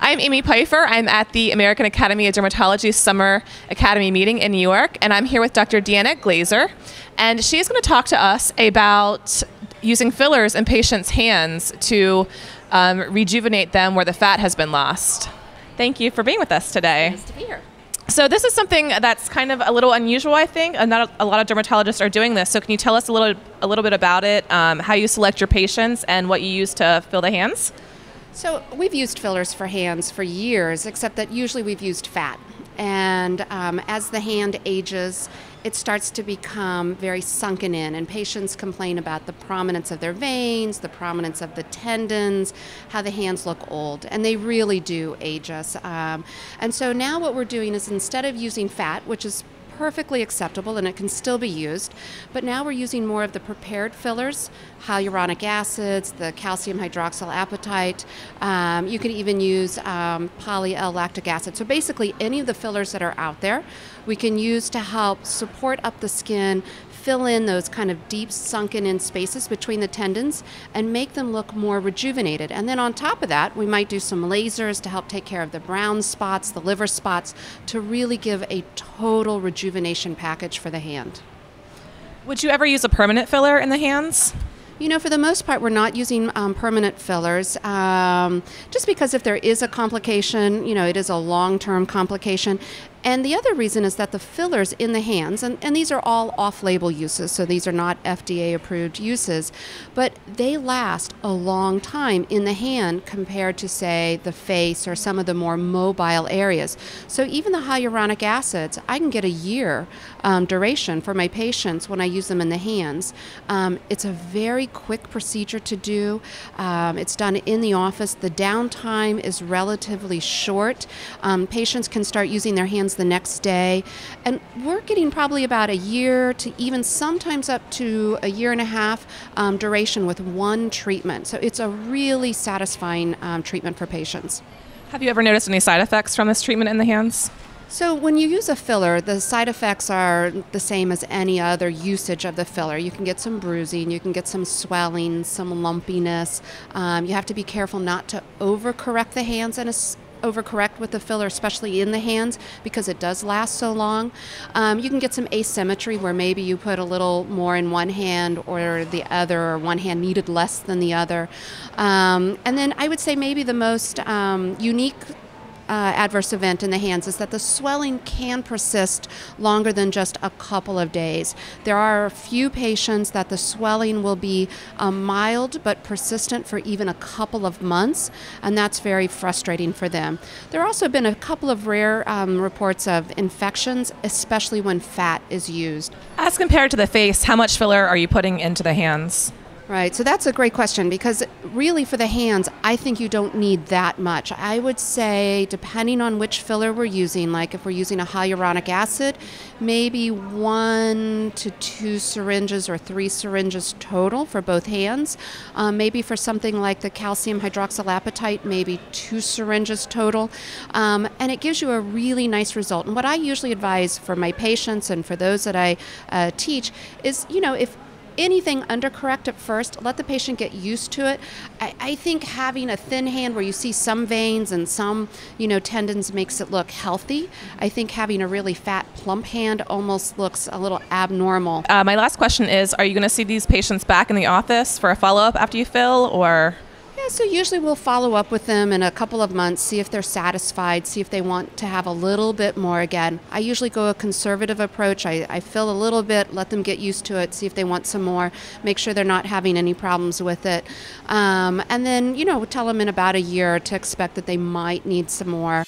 I'm Amy Pfeiffer. I'm at the American Academy of Dermatology Summer Academy meeting in New York, and I'm here with Dr. Dee Anna Glaser, and she's going to talk to us about using fillers in patients' hands to rejuvenate them where the fat has been lost. Thank you for being with us today. Nice to be here. So this is something that's kind of a little unusual, I think, and not a lot of dermatologists are doing this. So can you tell us a little bit about it, how you select your patients, and what you use to fill the hands? So we've used fillers for hands for years, except that usually we've used fat. And as the hand ages, it starts to become very sunken in, and patients complain about the prominence of their veins, the prominence of the tendons, how the hands look old, and they really do age us. And so now what we're doing is, instead of using fat, which is perfectly acceptable and it can still be used, but now we're using more of the prepared fillers, hyaluronic acids, the calcium hydroxyl apatite. You can even use poly-L-lactic acid. So basically any of the fillers that are out there we can use to help support up the skin, fill in those kind of deep sunken in spaces between the tendons and make them look more rejuvenated. And then on top of that, we might do some lasers to help take care of the brown spots, the liver spots, to really give a total rejuvenation package for the hand. Would you ever use a permanent filler in the hands? You know, for the most part, we're not using permanent fillers, just because if there is a complication, you know, it is a long-term complication. And the other reason is that the fillers in the hands, and these are all off-label uses, so these are not FDA-approved uses, but they last a long time in the hand compared to, say, the face or some of the more mobile areas. So even the hyaluronic acids, I can get a year duration for my patients when I use them in the hands. It's a very quick procedure to do. It's done in the office. The downtime is relatively short. Patients can start using their hands the next day, and we're getting probably about a year to even sometimes up to a year and a half duration with one treatment. So it's a really satisfying treatment for patients. Have you ever noticed any side effects from this treatment in the hands? So when you use a filler, the side effects are the same as any other usage of the filler. You can get some bruising, you can get some swelling, some lumpiness. You have to be careful not to overcorrect the hands and overcorrect with the filler, especially in the hands, because it does last so long. You can get some asymmetry where maybe you put a little more in one hand or the other, or one hand needed less than the other. And then I would say maybe the most unique adverse event in the hands is that the swelling can persist longer than just a couple of days. There are a few patients that the swelling will be mild but persistent for even a couple of months, and that's very frustrating for them. There have also been a couple of rare reports of infections, especially when fat is used. As compared to the face, how much filler are you putting into the hands? Right, so that's a great question, because really for the hands, I think you don't need that much. I would say, depending on which filler we're using, like if we're using a hyaluronic acid, maybe 1 to 2 syringes or 3 syringes total for both hands. Maybe for something like the calcium hydroxyl apatite, maybe 2 syringes total. And it gives you a really nice result. And what I usually advise for my patients and for those that I teach is, you know, if anything undercorrect at first, let the patient get used to it. I think having a thin hand where you see some veins and some, you know, tendons makes it look healthy. I think having a really fat, plump hand almost looks a little abnormal. My last question is, are you going to see these patients back in the office for a follow-up after you fill, or? Yeah, so usually we'll follow up with them in a couple of months, see if they're satisfied, see if they want to have a little bit more again. I usually go a conservative approach. I fill a little bit, let them get used to it, see if they want some more, make sure they're not having any problems with it. And then, you know, tell them in about a year to expect that they might need some more.